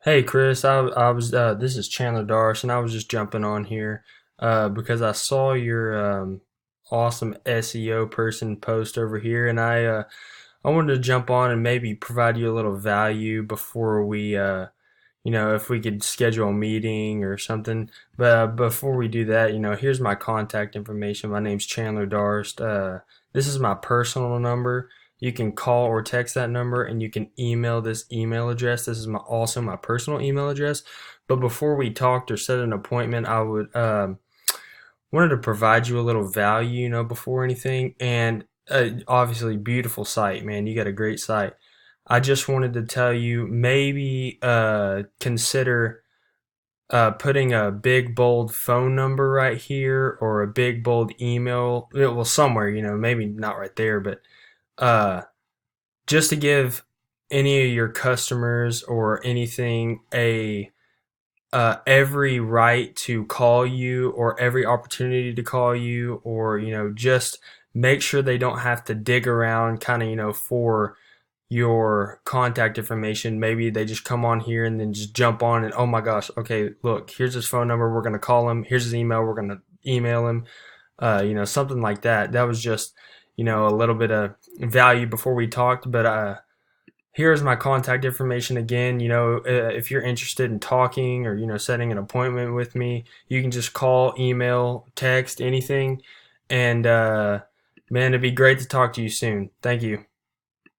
Hey Chris, I was this is Chandler Darsh, and I was just jumping on here because I saw your awesome SEO person post over here, and I wanted to jump on and maybe provide you a little value before we if we could schedule a meeting or something. But before we do that, here's my contact information. My name's Chandler Darst. This is my personal number. You can call or text that number, and you can email this email address. This is also my personal email address. But before we talked or set an appointment, I would wanted to provide you a little value, before anything. And obviously, beautiful site, man. You got a great site. I just wanted to tell you maybe consider putting a big bold phone number right here or a big bold email. Well, somewhere, maybe not right there, but uh, just to give any of your customers or anything a every right to call you or every opportunity to call you, or just make sure they don't have to dig around kind of for your contact information. Maybe they just come on here and then just jump on and, oh my gosh, okay, look, here's his phone number, we're going to call him, here's his email, we're going to email him. Something like that. That was just a little bit of value before we talked. But here's my contact information again. If you're interested in talking or setting an appointment with me, you can just call, email, text, anything. And man, it'd be great to talk to you soon. Thank you.